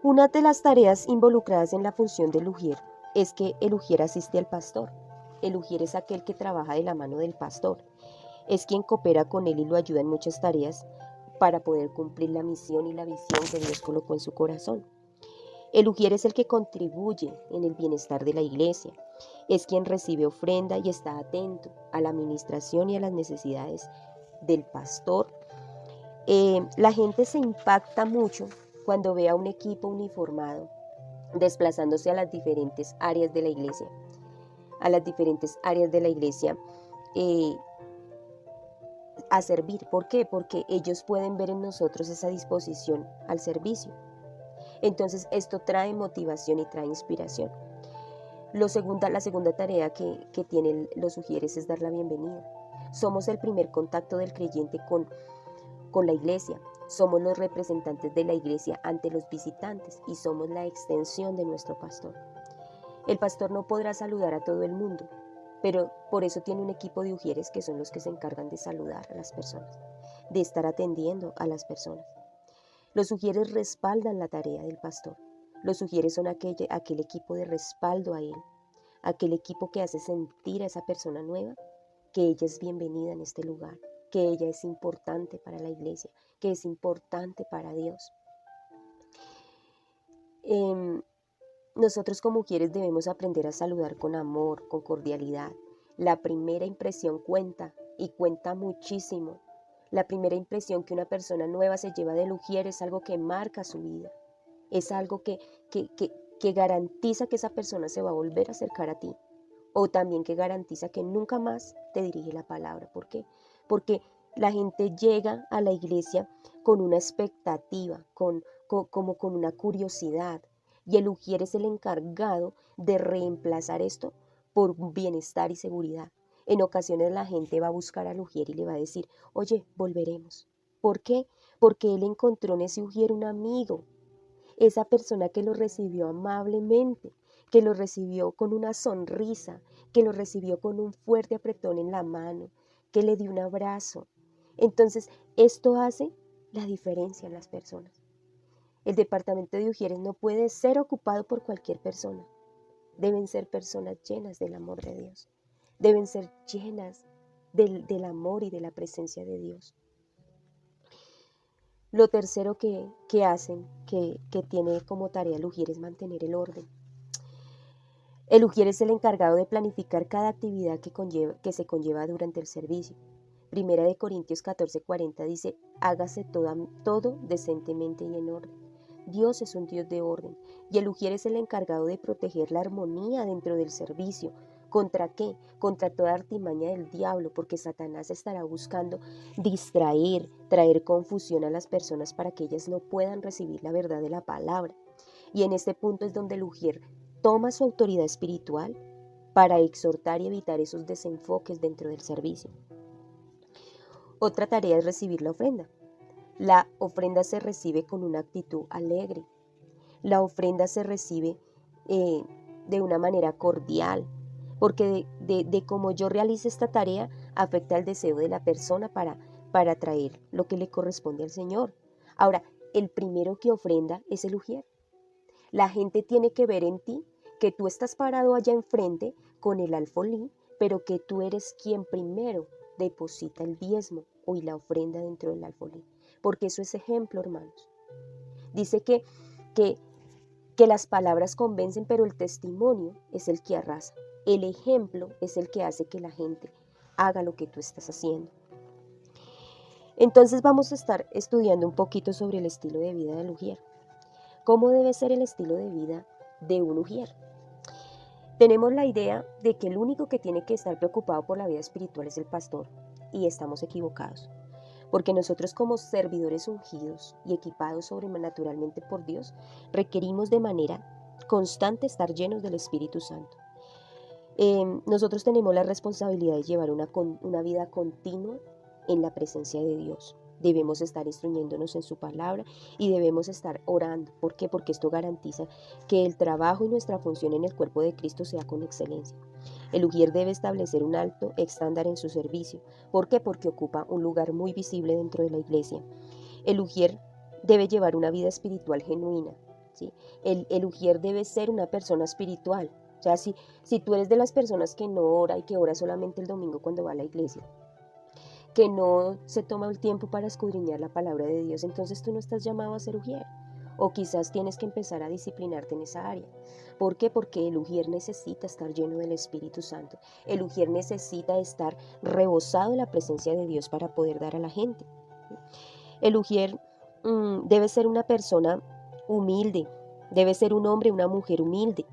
una de las tareas involucradas en la función del ujier es que el ujier asiste al pastor. El ujier es aquel que trabaja de la mano del pastor. Es quien coopera con él y lo ayuda en muchas tareas para poder cumplir la misión y la visión que Dios colocó en su corazón. El ujier es el que contribuye en el bienestar de la iglesia. Es quien recibe ofrenda y está atento a la administración y a las necesidades del pastor. La gente se impacta mucho cuando ve a un equipo uniformado desplazándose a las diferentes áreas de la iglesia. A las diferentes áreas de la iglesia a servir. ¿Por qué? Porque ellos pueden ver en nosotros esa disposición al servicio. Entonces esto trae motivación y trae inspiración. La segunda tarea que tienen los ujieres es dar la bienvenida. Somos el primer contacto del creyente con la iglesia. Somos los representantes de la iglesia ante los visitantes y somos la extensión de nuestro pastor. El pastor no podrá saludar a todo el mundo, pero por eso tiene un equipo de ujieres que son los que se encargan de saludar a las personas, de estar atendiendo a las personas. Los ujieres respaldan la tarea del pastor. Los ujieres son aquel equipo de respaldo a él, aquel equipo que hace sentir a esa persona nueva que ella es bienvenida en este lugar, que ella es importante para la iglesia, que es importante para Dios. Em, Nosotros como mujeres debemos aprender a saludar con amor, con cordialidad. La primera impresión cuenta y cuenta muchísimo. La primera impresión que una persona nueva se lleva del ujier es algo que marca su vida. Es algo que garantiza que esa persona se va a volver a acercar a ti. O también que garantiza que nunca más te dirige la palabra. ¿Por qué? Porque la gente llega a la iglesia con una expectativa, como con una curiosidad. Y el ujier es el encargado de reemplazar esto por bienestar y seguridad. En ocasiones la gente va a buscar al ujier y le va a decir, oye, volveremos. ¿Por qué? Porque él encontró en ese ujier un amigo, esa persona que lo recibió amablemente, que lo recibió con una sonrisa, que lo recibió con un fuerte apretón en la mano, que le dio un abrazo. Entonces, esto hace la diferencia en las personas. El departamento de Ujieres no puede ser ocupado por cualquier persona. Deben ser personas llenas del amor de Dios. Deben ser llenas del amor y de la presencia de Dios. Lo tercero que hacen, que tiene como tarea el ujier, es mantener el orden. El ujier es el encargado de planificar cada actividad que se conlleva durante el servicio. Primera de Corintios 14:40 dice, hágase todo decentemente y en orden. Dios es un Dios de orden y el ujier es el encargado de proteger la armonía dentro del servicio. ¿Contra qué? Contra toda artimaña del diablo, porque Satanás estará buscando distraer, traer confusión a las personas para que ellas no puedan recibir la verdad de la palabra. Y en este punto es donde el ujier toma su autoridad espiritual para exhortar y evitar esos desenfoques dentro del servicio. Otra tarea es recibir la ofrenda. La ofrenda se recibe con una actitud alegre. La ofrenda se recibe de una manera cordial, porque de cómo yo realice esta tarea afecta el deseo de la persona para traer lo que le corresponde al Señor. Ahora, el primero que ofrenda es el ujier. La gente tiene que ver en ti que tú estás parado allá enfrente con el alfolí, pero que tú eres quien primero deposita el diezmo y la ofrenda dentro del alfolí. Porque eso es ejemplo, hermanos. Dice que las palabras convencen, pero el testimonio es el que arrasa. El ejemplo es el que hace que la gente haga lo que tú estás haciendo. Entonces vamos a estar estudiando un poquito sobre el estilo de vida del ujier. ¿Cómo debe ser el estilo de vida de un ujier? Tenemos la idea de que el único que tiene que estar preocupado por la vida espiritual es el pastor, y estamos equivocados. Porque nosotros como servidores ungidos y equipados sobrenaturalmente por Dios, requerimos de manera constante estar llenos del Espíritu Santo. Nosotros tenemos la responsabilidad de llevar una vida continua en la presencia de Dios. Debemos estar instruyéndonos en su palabra y debemos estar orando. ¿Por qué? Porque esto garantiza que el trabajo y nuestra función en el cuerpo de Cristo sea con excelencia. El ujier debe establecer un alto estándar en su servicio. ¿Por qué? Porque ocupa un lugar muy visible dentro de la iglesia. El ujier debe llevar una vida espiritual genuina, ¿sí? El ujier debe ser una persona espiritual. O sea, si tú eres de las personas que no ora y que ora solamente el domingo cuando va a la iglesia, que no se toma el tiempo para escudriñar la palabra de Dios, entonces tú no estás llamado a ser ujier. O quizás tienes que empezar a disciplinarte en esa área. ¿Por qué? Porque el ujier necesita estar lleno del Espíritu Santo. El ujier necesita estar rebosado en la presencia de Dios para poder dar a la gente. El ujier debe ser una persona humilde, debe ser un hombre, una mujer humilde.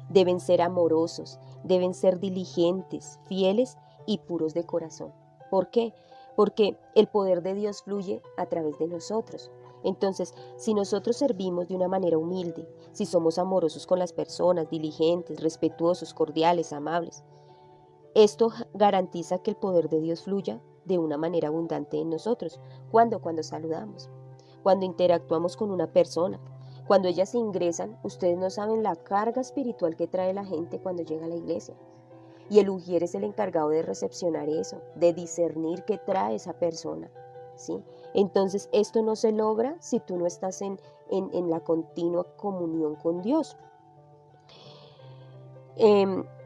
Deben ser amorosos, deben ser diligentes, fieles y puros de corazón. ¿Por qué? Porque el poder de Dios fluye a través de nosotros. Entonces, si nosotros servimos de una manera humilde, si somos amorosos con las personas, diligentes, respetuosos, cordiales, amables, esto garantiza que el poder de Dios fluya de una manera abundante en nosotros. ¿Cuándo? Cuando saludamos, cuando interactuamos con una persona. Cuando ellas ingresan, ustedes no saben la carga espiritual que trae la gente cuando llega a la iglesia. Y el ujier es el encargado de recepcionar eso, de discernir qué trae esa persona, ¿sí? Entonces, esto no se logra si tú no estás en la continua comunión con Dios.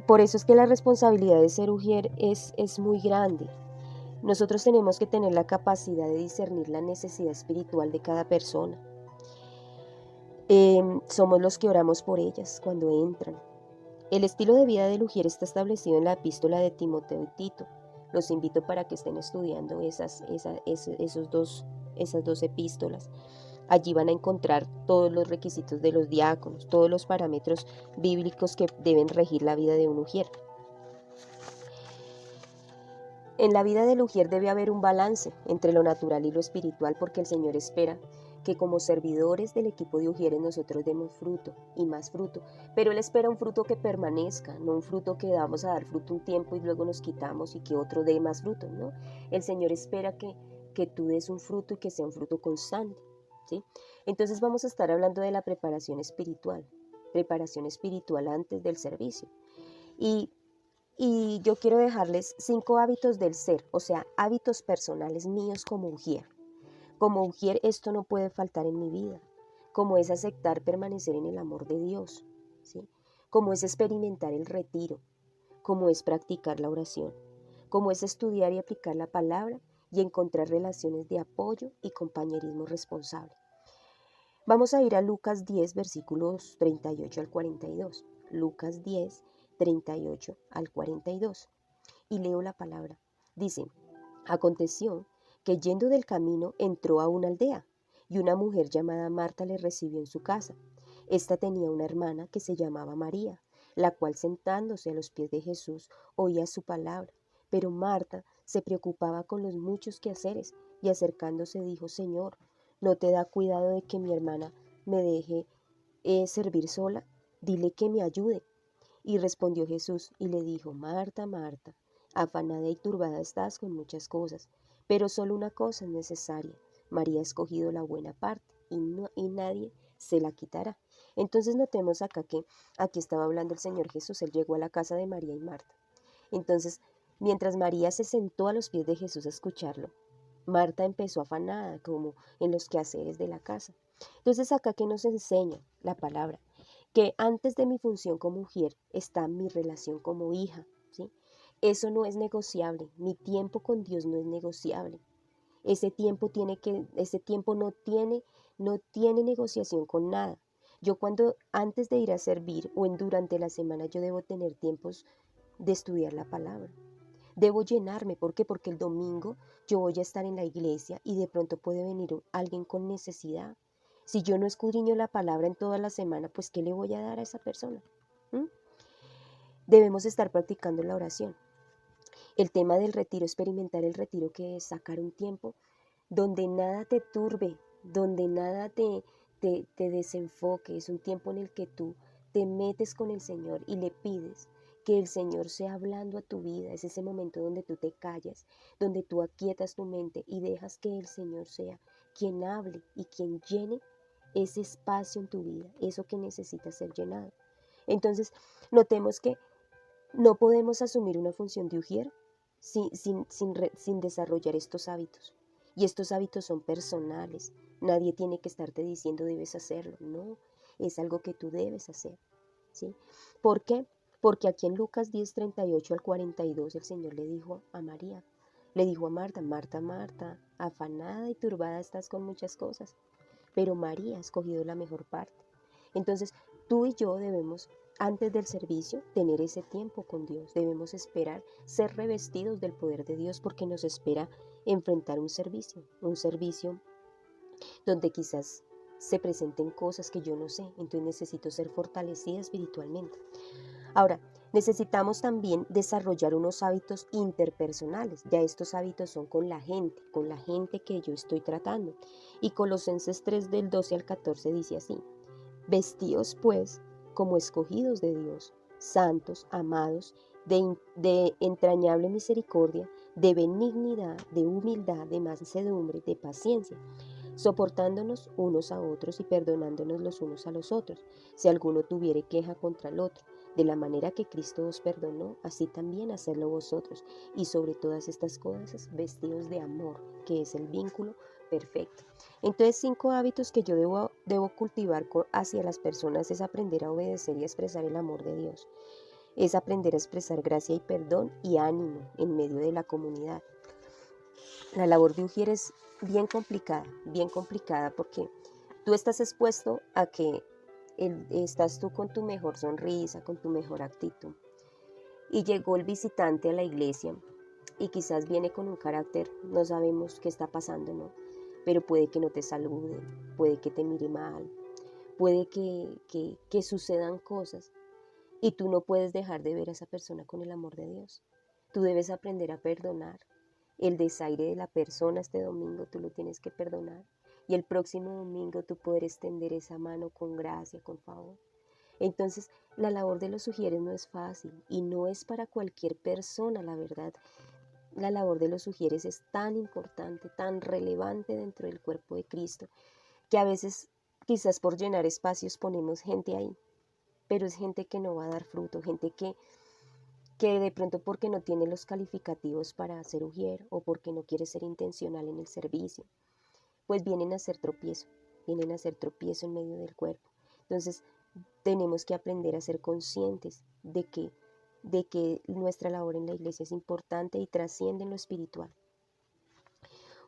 Por eso es que la responsabilidad de ser ujier es muy grande. Nosotros tenemos que tener la capacidad de discernir la necesidad espiritual de cada persona. Somos los que oramos por ellas cuando entran. El estilo de vida del ujier está establecido en la epístola de Timoteo y Tito. Los invito para que estén estudiando esas dos epístolas. Allí van a encontrar todos los requisitos de los diáconos, todos los parámetros bíblicos que deben regir la vida de un ujier. En la vida del ujier debe haber un balance entre lo natural y lo espiritual, porque el Señor espera que como servidores del equipo de ujieres nosotros demos fruto y más fruto, pero Él espera un fruto que permanezca, no un fruto que vamos a dar fruto un tiempo y luego nos quitamos y que otro dé más fruto, ¿no? El Señor espera que tú des un fruto y que sea un fruto constante, ¿sí? Entonces vamos a estar hablando de la preparación espiritual antes del servicio. Y yo quiero dejarles 5 hábitos del ser, o sea, hábitos personales míos como ujier. Como ujier esto no puede faltar en mi vida, como es aceptar permanecer en el amor de Dios, ¿sí? Como es experimentar el retiro, como es practicar la oración, como es estudiar y aplicar la palabra y encontrar relaciones de apoyo y compañerismo responsable. Vamos a ir a Lucas 10, versículos 38 al 42. Lucas 10, 38 al 42. Y leo la palabra. Dice: aconteció que yendo del camino entró a una aldea, y una mujer llamada Marta le recibió en su casa. Esta tenía una hermana que se llamaba María, la cual sentándose a los pies de Jesús oía su palabra. Pero Marta se preocupaba con los muchos quehaceres, y acercándose dijo: Señor, ¿no te da cuidado de que mi hermana me deje servir sola? Dile que me ayude. Y respondió Jesús y le dijo: Marta, Marta, afanada y turbada estás con muchas cosas, pero solo una cosa es necesaria. María ha escogido la buena parte y nadie se la quitará. Entonces notemos acá que aquí estaba hablando el Señor Jesús. Él llegó a la casa de María y Marta. Entonces, mientras María se sentó a los pies de Jesús a escucharlo, Marta empezó afanada como en los quehaceres de la casa. Entonces acá que nos enseña la palabra, que antes de mi función como mujer está mi relación como hija, ¿sí? Eso no es negociable, mi tiempo con Dios no es negociable. Ese tiempo no tiene negociación con nada. Yo antes de ir a servir o durante la semana, yo debo tener tiempos de estudiar la palabra. Debo llenarme, ¿por qué? Porque el domingo yo voy a estar en la iglesia y de pronto puede venir alguien con necesidad. Si yo no escudriño la palabra en toda la semana, pues ¿qué le voy a dar a esa persona? ¿Mm? Debemos estar practicando la oración. El tema del retiro, experimentar el retiro, que es sacar un tiempo donde nada te turbe, donde nada te desenfoque. Es un tiempo en el que tú te metes con el Señor y le pides que el Señor sea hablando a tu vida. Es ese momento donde tú te callas, donde tú aquietas tu mente y dejas que el Señor sea quien hable y quien llene ese espacio en tu vida, eso que necesita ser llenado. Entonces, notemos que no podemos asumir una función de ujier sin desarrollar estos hábitos. Y estos hábitos son personales. Nadie tiene que estarte diciendo debes hacerlo. No, es algo que tú debes hacer, ¿sí? ¿Por qué? Porque aquí en Lucas 10, 38 al 42 el Señor le dijo a María, le dijo a Marta: Marta, Marta, afanada y turbada estás con muchas cosas, pero María ha escogido la mejor parte. Entonces, tú y yo debemos, antes del servicio, tener ese tiempo con Dios. Debemos esperar ser revestidos del poder de Dios, porque nos espera enfrentar un servicio donde quizás se presenten cosas que yo no sé. Entonces necesito ser fortalecida espiritualmente. Ahora, necesitamos también desarrollar unos hábitos interpersonales. Ya estos hábitos son con la gente que yo estoy tratando. Y Colosenses 3 del 12 al 14 dice así: vestíos pues como escogidos de Dios, santos, amados, de entrañable misericordia, de benignidad, de humildad, de mansedumbre, de paciencia, soportándonos unos a otros y perdonándonos los unos a los otros, si alguno tuviere queja contra el otro. De la manera que Cristo os perdonó, así también hacedlo vosotros. Y sobre todas estas cosas, vestidos de amor, que es el vínculo perfecto. Entonces, 5 hábitos que yo debo cultivar hacia las personas es aprender a obedecer y a expresar el amor de Dios. Es aprender a expresar gracia y perdón y ánimo en medio de la comunidad. La labor de ujier es bien complicada porque Tú estás expuesto a que estás tú con tu mejor sonrisa, con tu mejor actitud. Y llegó el visitante a la iglesia y quizás viene con un carácter, no sabemos qué está pasando, ¿no? Pero puede que no te salude, puede que te mire mal, puede que sucedan cosas y tú no puedes dejar de ver a esa persona con el amor de Dios. Tú debes aprender a perdonar. El desaire de la persona este domingo tú lo tienes que perdonar y el próximo domingo tú poder extender esa mano con gracia, con favor. Entonces, la labor de los sugieres no es fácil y no es para cualquier persona, la verdad. La labor de los sugieres es tan importante, tan relevante dentro del cuerpo de Cristo, que a veces, quizás por llenar espacios, ponemos gente ahí, pero es gente que no va a dar fruto, gente que de pronto porque no tiene los calificativos para ser ujier o porque no quiere ser intencional en el servicio, pues vienen a hacer tropiezo en medio del cuerpo. Entonces, tenemos que aprender a ser conscientes de que nuestra labor en la iglesia es importante y trasciende en lo espiritual.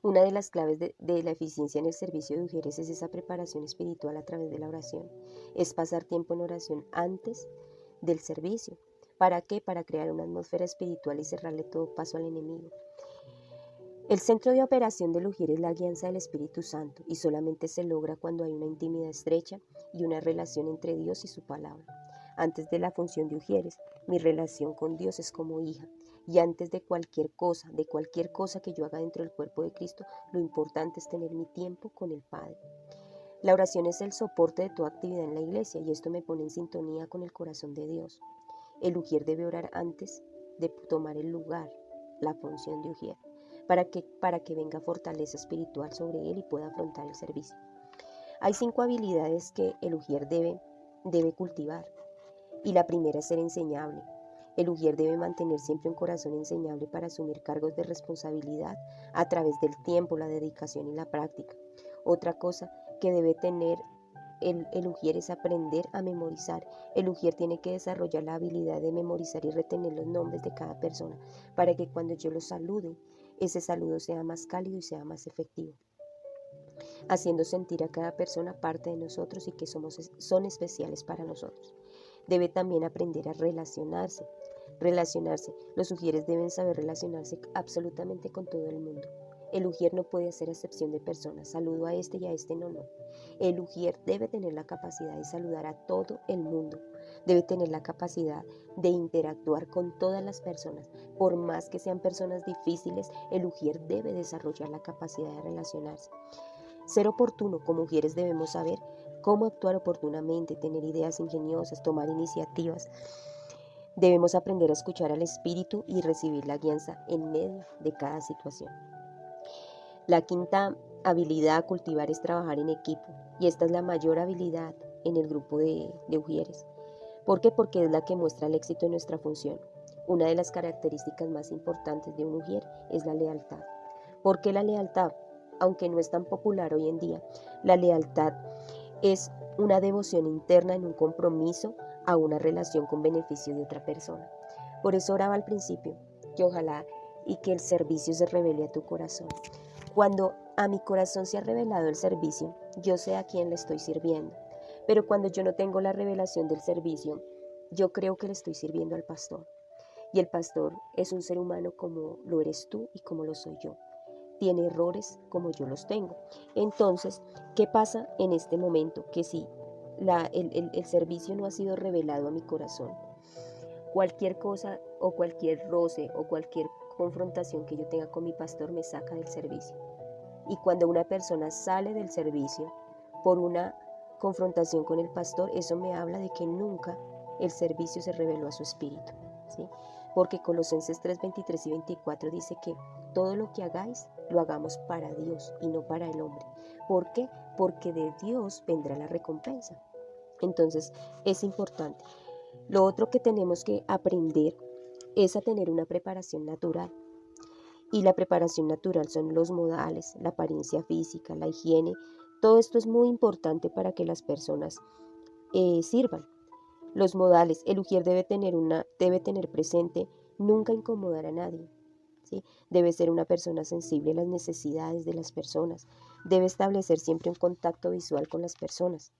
Una de las claves de la eficiencia en el servicio de mujeres es esa preparación espiritual a través de la oración. Es pasar tiempo en oración antes del servicio. ¿Para qué? Para crear una atmósfera espiritual y cerrarle todo paso al enemigo. El centro de operación del Ujier es la guianza del Espíritu Santo y solamente se logra cuando hay una intimidad estrecha y una relación entre Dios y su palabra. Antes de la función de Ujieres, mi relación con Dios es como hija. Y antes de cualquier cosa que yo haga dentro del cuerpo de Cristo, lo importante es tener mi tiempo con el Padre. La oración es el soporte de toda actividad en la iglesia y esto me pone en sintonía con el corazón de Dios. El Ujier debe orar antes de tomar el lugar, la función de Ujier, para que venga fortaleza espiritual sobre él y pueda afrontar el servicio. Hay 5 habilidades que el Ujier debe cultivar y la primera es ser enseñable. El Ujier debe mantener siempre un corazón enseñable para asumir cargos de responsabilidad a través del tiempo, la dedicación y la práctica. Otra cosa que debe tener el Ujier es aprender a memorizar. El Ujier tiene que desarrollar la habilidad de memorizar y retener los nombres de cada persona para que cuando yo los salude, ese saludo sea más cálido y sea más efectivo, haciendo sentir a cada persona parte de nosotros y que son especiales para nosotros. Debe también aprender a relacionarse. Los ujieres deben saber relacionarse absolutamente con todo el mundo. El ujier no puede hacer excepción de personas, saludo a este y a este no. El ujier debe tener la capacidad de saludar a todo el mundo, debe tener la capacidad de interactuar con todas las personas. Por más que sean personas difíciles, el ujier debe desarrollar la capacidad de relacionarse. Ser oportuno, como mujeres debemos saber cómo actuar oportunamente, tener ideas ingeniosas, tomar iniciativas. Debemos aprender a escuchar al espíritu y recibir la guianza en medio de cada situación. La quinta habilidad a cultivar es trabajar en equipo y esta es la mayor habilidad en el grupo de ujieres. ¿Por qué? Porque es la que muestra el éxito de nuestra función. Una de las características más importantes de un ujier es la lealtad. ¿Por qué la lealtad? Aunque no es tan popular hoy en día, la lealtad es una devoción interna en un compromiso a una relación con beneficio de otra persona. Por eso oraba al principio, que ojalá y que el servicio se revele a tu corazón. Cuando a mi corazón se ha revelado el servicio, yo sé a quién le estoy sirviendo. Pero cuando yo no tengo la revelación del servicio, yo creo que le estoy sirviendo al pastor. Y el pastor es un ser humano como lo eres tú y como lo soy yo. Tiene errores como yo los tengo. Entonces, ¿qué pasa en este momento? Que si el servicio no ha sido revelado a mi corazón, cualquier cosa o cualquier roce o cualquier confrontación que yo tenga con mi pastor me saca del servicio. Y cuando una persona sale del servicio por una confrontación con el pastor, eso me habla de que nunca el servicio se reveló a su espíritu, ¿sí? Porque Colosenses 3, 23 y 24 dice que todo lo que hagáis, lo hagamos para Dios y no para el hombre. ¿Por qué? Porque de Dios vendrá la recompensa. Entonces, es importante. Lo otro que tenemos que aprender es a tener una preparación natural. Y la preparación natural son los modales, la apariencia física, la higiene. Todo esto es muy importante para que las personas sirvan. Los modales, el ujier debe tener presente nunca incomodar a nadie. ¿sí? Debe ser una persona sensible a las necesidades de las personas. Debe establecer siempre un contacto visual con las personas.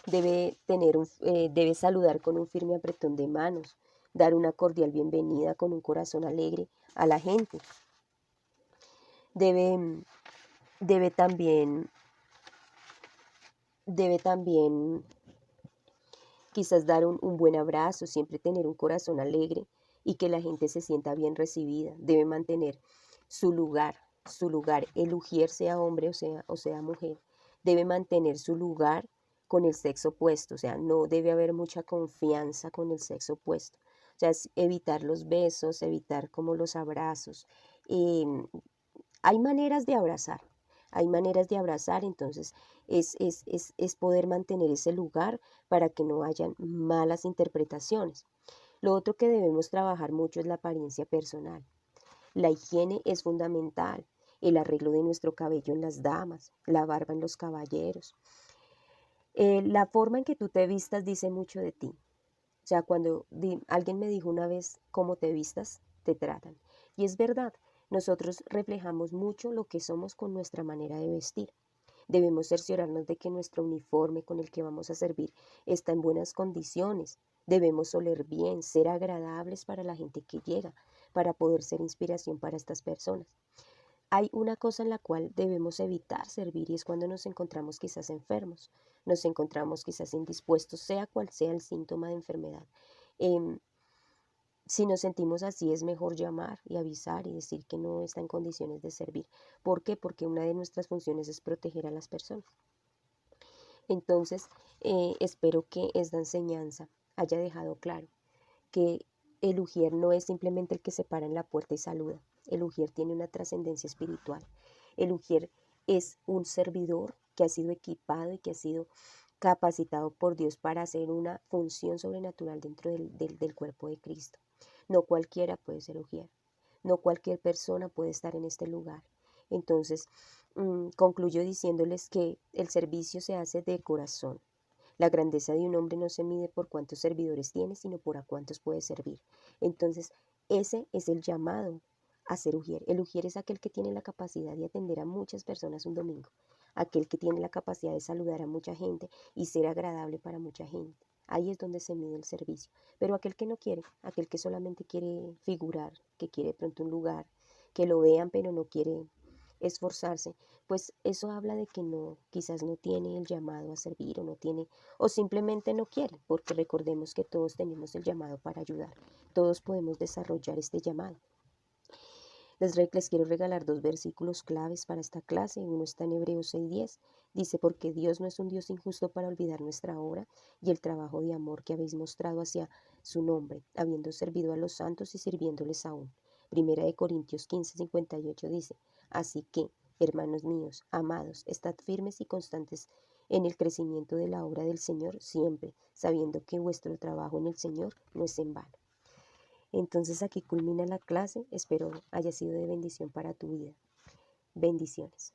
Debe saludar con un firme apretón de manos, dar una cordial bienvenida con un corazón alegre a la gente. Debe, debe también, debe también quizás dar un buen abrazo, siempre tener un corazón alegre y que la gente se sienta bien recibida. Debe mantener su lugar, el ujier, sea hombre o sea mujer, debe mantener su lugar con el sexo opuesto, o sea, no debe haber mucha confianza con el sexo opuesto. O sea, es evitar los besos, evitar como los abrazos. Hay maneras de abrazar, entonces es poder mantener ese lugar para que no hayan malas interpretaciones. Lo otro que debemos trabajar mucho es la apariencia personal. La higiene es fundamental, el arreglo de nuestro cabello en las damas, la barba en los caballeros. La forma en que tú te vistas dice mucho de ti. O sea, cuando alguien me dijo una vez, cómo te vistas, te tratan. Y es verdad, nosotros reflejamos mucho lo que somos con nuestra manera de vestir. Debemos cerciorarnos de que nuestro uniforme con el que vamos a servir está en buenas condiciones. Debemos oler bien, ser agradables para la gente que llega, para poder ser inspiración para estas personas. Hay una cosa en la cual debemos evitar servir y es cuando nos encontramos quizás enfermos, nos encontramos quizás indispuestos, sea cual sea el síntoma de enfermedad. Eh, si nos sentimos así es mejor llamar y avisar y decir que no está en condiciones de servir. ¿Por qué? Porque una de nuestras funciones es proteger a las personas. Entonces, espero que esta enseñanza haya dejado claro que el ujier no es simplemente el que se para en la puerta y saluda. El ujier tiene una trascendencia espiritual. El ujier es un servidor que ha sido equipado y que ha sido capacitado por Dios para hacer una función sobrenatural dentro del cuerpo de Cristo. No cualquiera puede ser ujier. No cualquier persona puede estar en este lugar. Entonces, concluyo diciéndoles que el servicio se hace de corazón. La grandeza de un hombre no se mide por cuántos servidores tiene, sino por a cuántos puede servir. Entonces, ese es el llamado a ser ujier. El ujier es aquel que tiene la capacidad de atender a muchas personas un domingo, aquel que tiene la capacidad de saludar a mucha gente y ser agradable para mucha gente. Ahí es donde se mide el servicio. Pero aquel que no quiere, aquel que solamente quiere figurar, que quiere de pronto un lugar, que lo vean pero no quiere esforzarse, pues eso habla de que no, quizás no tiene el llamado a servir o no tiene, o simplemente no quiere, porque recordemos que todos tenemos el llamado para ayudar, todos podemos desarrollar este llamado. Les quiero regalar dos versículos claves para esta clase. Uno está en Hebreos 6:10. Dice, porque Dios no es un Dios injusto para olvidar nuestra obra y el trabajo de amor que habéis mostrado hacia su nombre, habiendo servido a los santos y sirviéndoles aún. Primera de Corintios 15:58 dice, así que, hermanos míos, amados, estad firmes y constantes en el crecimiento de la obra del Señor siempre, sabiendo que vuestro trabajo en el Señor no es en vano. Entonces aquí culmina la clase, espero haya sido de bendición para tu vida. Bendiciones.